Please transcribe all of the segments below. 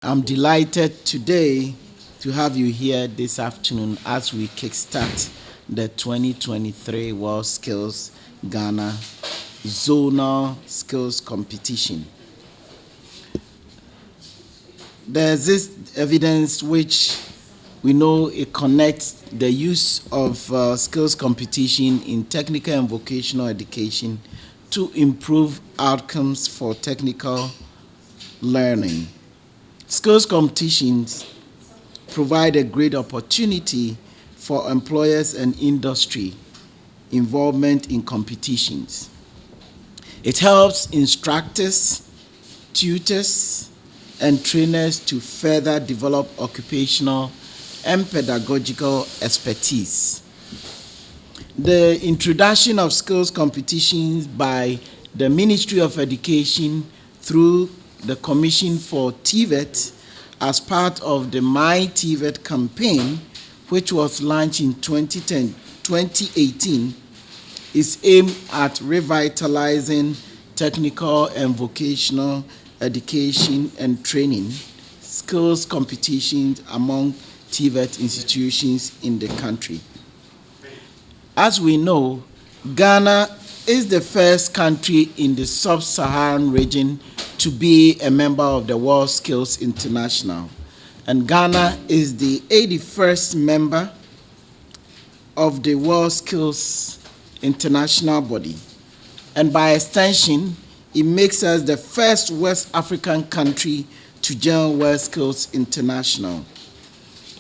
I'm delighted today to have you here this afternoon as we kickstart the 2023 WorldSkills Ghana Zonal Skills Competition. There's this evidence which we know it connects the use of skills competition in technical and vocational education to improve outcomes for technical learning. Skills competitions provide a great opportunity for employers and industry involvement in competitions. It helps instructors, tutors, and trainers to further develop occupational and pedagogical expertise. The introduction of skills competitions by the Ministry of Education through the Commission for TVET as part of the My TVET campaign, which was launched in 2018, is aimed at revitalizing technical and vocational education and training skills competitions among TVET institutions in the country. As we know, Ghana is the first country in the sub-Saharan region to be a member of the WorldSkills International, and Ghana is the 81st member of the WorldSkills International body, and by extension, it makes us the first West African country to join WorldSkills International.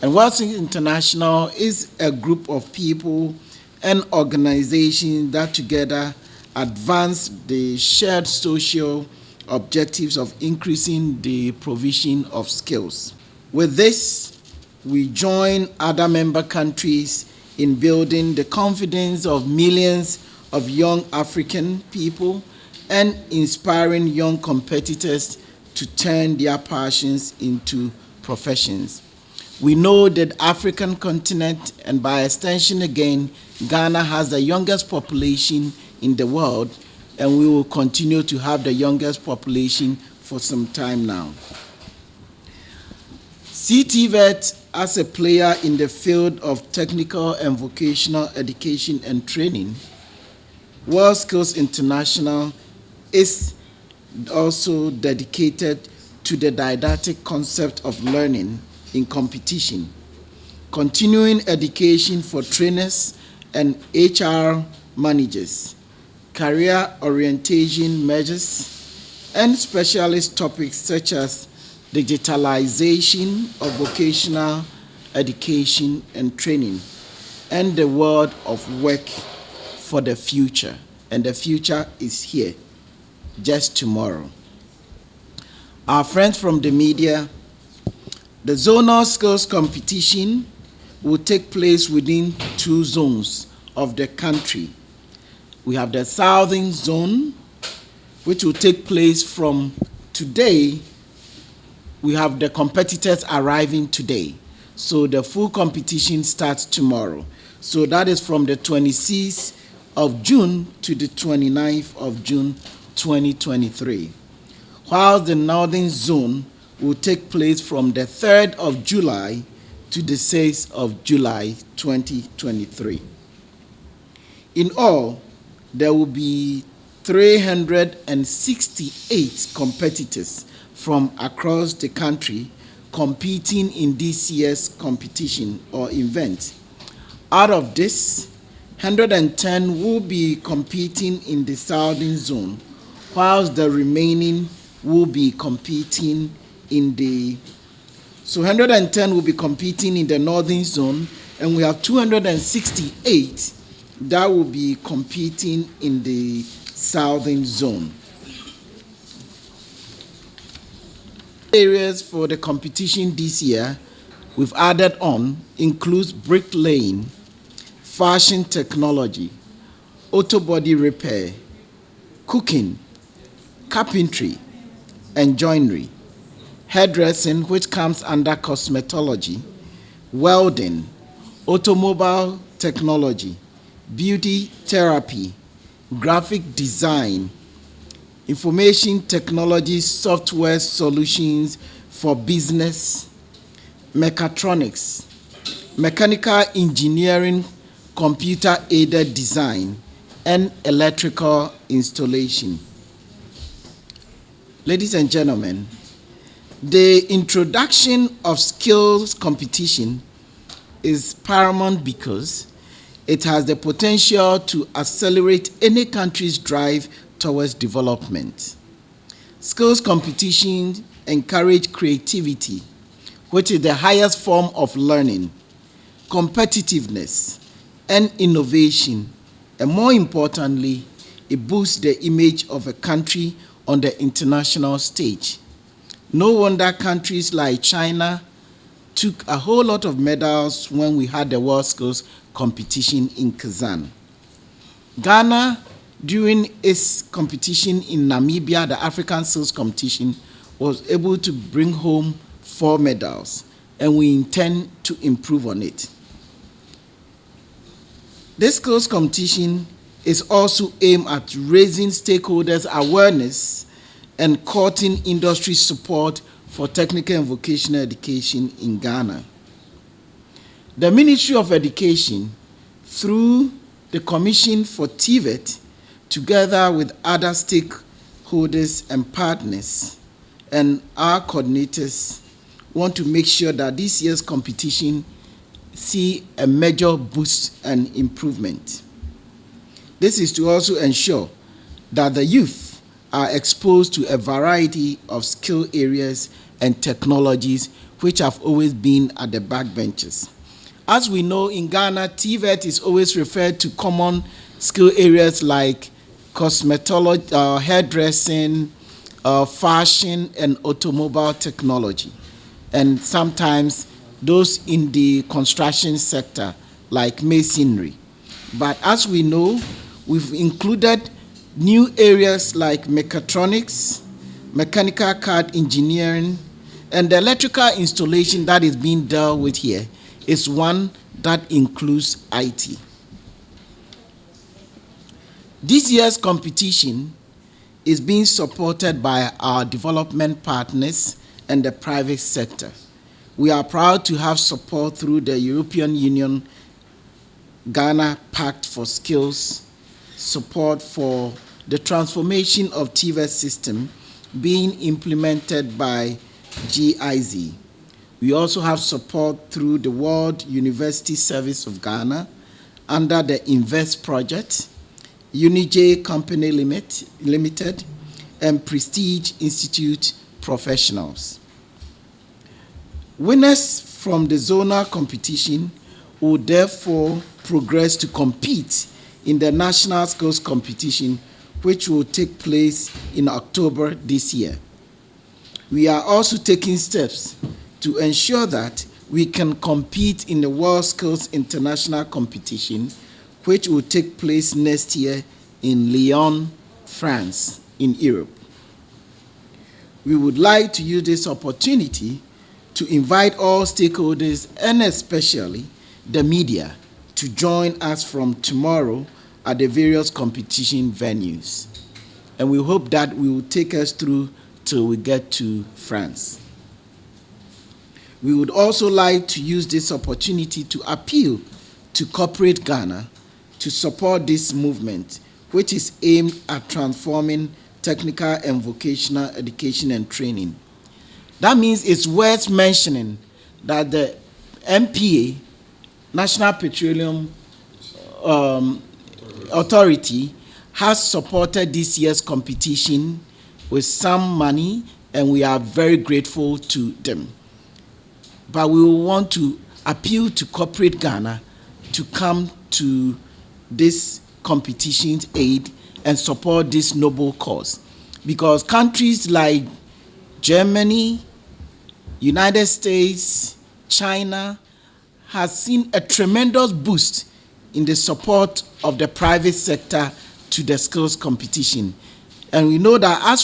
And WorldSkills International is a group of people and organizations that together advance the shared social objectives of increasing the provision of skills. With this, we join other member countries in building the confidence of millions of young African people and inspiring young competitors to turn their passions into professions. We know that African continent, and by extension again, Ghana has the youngest population in the world, and we will continue to have the youngest population for some time now. CTVET, as a player in the field of technical and vocational education and training, WorldSkills International is also dedicated to the didactic concept of learning in competition, continuing education for trainers and HR managers, career orientation measures, and specialist topics such as digitalization of vocational education and training, and the world of work for the future. And the future is here, just tomorrow. Our friends from the media, the zonal skills competition will take place within two zones of the country. We have the southern zone, which will take place from today. We have the competitors arriving today. So the full competition starts tomorrow. So that is from the 26th of June to the 29th of June 2023. While the northern zone will take place from the 3rd of July to the 6th of July 2023. In all, there will be 368 competitors from across the country competing in this year's competition or event. Out of this, 110 will be competing in the southern zone, whilst the remaining will be competing in the 110 will be competing in the northern zone, and we have 268 that will be competing in the southern zone. Areas for the competition this year we've added on includes bricklaying, fashion technology, auto body repair, cooking, carpentry, and joinery, hairdressing, which comes under cosmetology, welding, automobile technology, beauty therapy, graphic design, information technology software solutions for business, mechatronics, mechanical engineering, computer-aided design, and electrical installation. Ladies and gentlemen, the introduction of skills competition is paramount because it has the potential to accelerate any country's drive towards development. Skills competition encourage creativity, which is the highest form of learning, competitiveness, and innovation, and more importantly, it boosts the image of a country on the international stage. No wonder countries like China took a whole lot of medals when we had the WorldSkills competition in Kazan. Ghana, during its competition in Namibia, the African Skills competition, was able to bring home 4 medals, and we intend to improve on it. This skills competition is also aimed at raising stakeholders' awareness and courting industry support for technical and vocational education in Ghana. The Ministry of Education, through the Commission for TVET, together with other stakeholders and partners and our coordinators, want to make sure that this year's competition see a major boost and improvement. This is to also ensure that the youth are exposed to a variety of skill areas and technologies which have always been at the backbenches. As we know, in Ghana, TVET is always referred to common skill areas like cosmetology, hairdressing, fashion, and automobile technology, and sometimes those in the construction sector like masonry. But as we know, we've included new areas like mechatronics, mechanical card engineering, and the electrical installation that is being dealt with here is one that includes IT. This year's competition is being supported by our development partners and the private sector. We are proud to have support through the European Union Ghana Pact for Skills, support for the transformation of TVET system being implemented by GIZ. We also have support through the World University Service of Ghana under the INVEST project, Unij Company Limited, and Prestige Institute professionals. Winners from the Zonal competition will therefore progress to compete in the National Skills competition, which will take place in October this year. We are also taking steps to ensure that we can compete in the WorldSkills International competition, which will take place next year in Lyon, France, in Europe. We would like to use this opportunity to invite all stakeholders and especially the media to join us from tomorrow at the various competition venues. And we hope that we will take us through till we get to France. We would also like to use this opportunity to appeal to corporate Ghana to support this movement, which is aimed at transforming technical and vocational education and training. That means it's worth mentioning that the NPA, National Petroleum Authority, has supported this year's competition with some money, and we are very grateful to them. But we will want to appeal to corporate Ghana to come to this competition's aid and support this noble cause. Because countries like Germany, United States, China has seen a tremendous boost in the support of the private sector to the skills competition. And we know that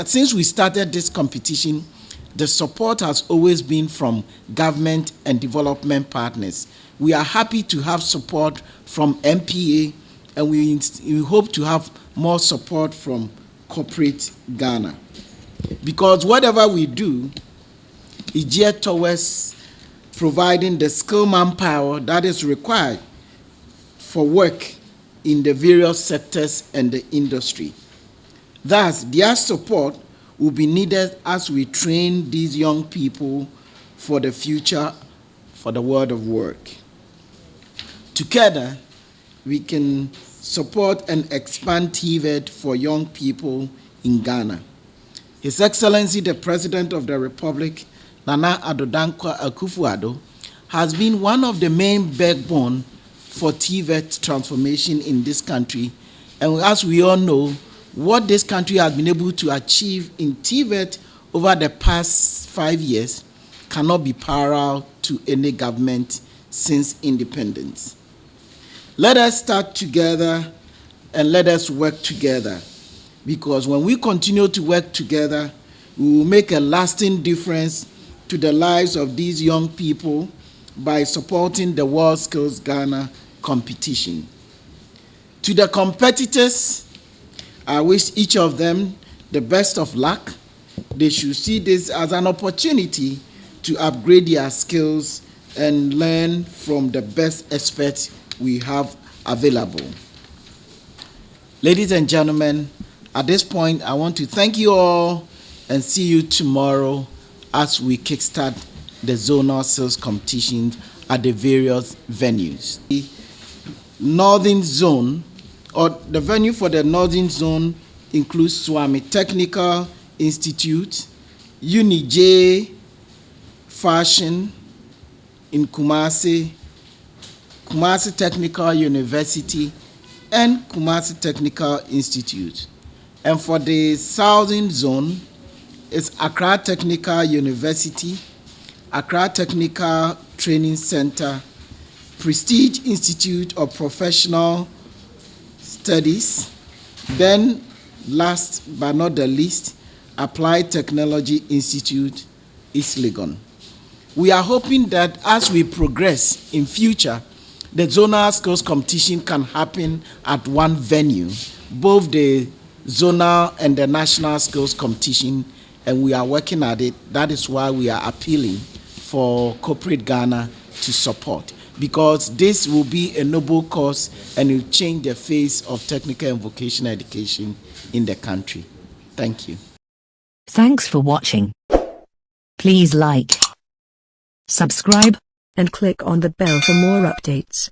since we started this competition, the support has always been from government and development partners. We are happy to have support from MPA, and we hope to have more support from corporate Ghana. Because whatever we do, is geared towards providing the skilled manpower that is required for work in the various sectors and the industry. Thus, their support will be needed as we train these young people for the future, for the world of work. Together, we can support and expand TVET for young people in Ghana. His Excellency, the President of the Republic, Nana Addo Dankwa Akufo-Addo, has been one of the main backbone for TVET transformation in this country. And as we all know, what this country has been able to achieve in TVET over the past 5 years cannot be parallel to any government since independence. Let us start together and let us work together, because when we continue to work together, we will make a lasting difference to the lives of these young people by supporting the WorldSkills Ghana competition. To the competitors, I wish each of them the best of luck. They should see this as an opportunity to upgrade their skills and learn from the best experts we have available. Ladies and gentlemen, at this point, I want to thank you all and see you tomorrow as we kickstart the zonal sales competition at the various venues. The Northern Zone, or the venue for the Northern Zone, includes Swami Technical Institute, UniJ Fashion in Kumasi, Kumasi Technical University, and Kumasi Technical Institute. And for the Southern Zone, it's Accra Technical University, Accra Technical Training Center, Prestige Institute of Professional Studies, then last but not the least, Applied Technology Institute, East Legon. We are hoping that as we progress in future, the zonal skills competition can happen at one venue, both the zonal and the national skills competition, and we are working at it. That is why we are appealing for corporate Ghana to support, because this will be a noble cause and it will change the face of technical and vocational education in the country. Thank you. Thanks for watching. Please like, subscribe, and click on the bell for more updates.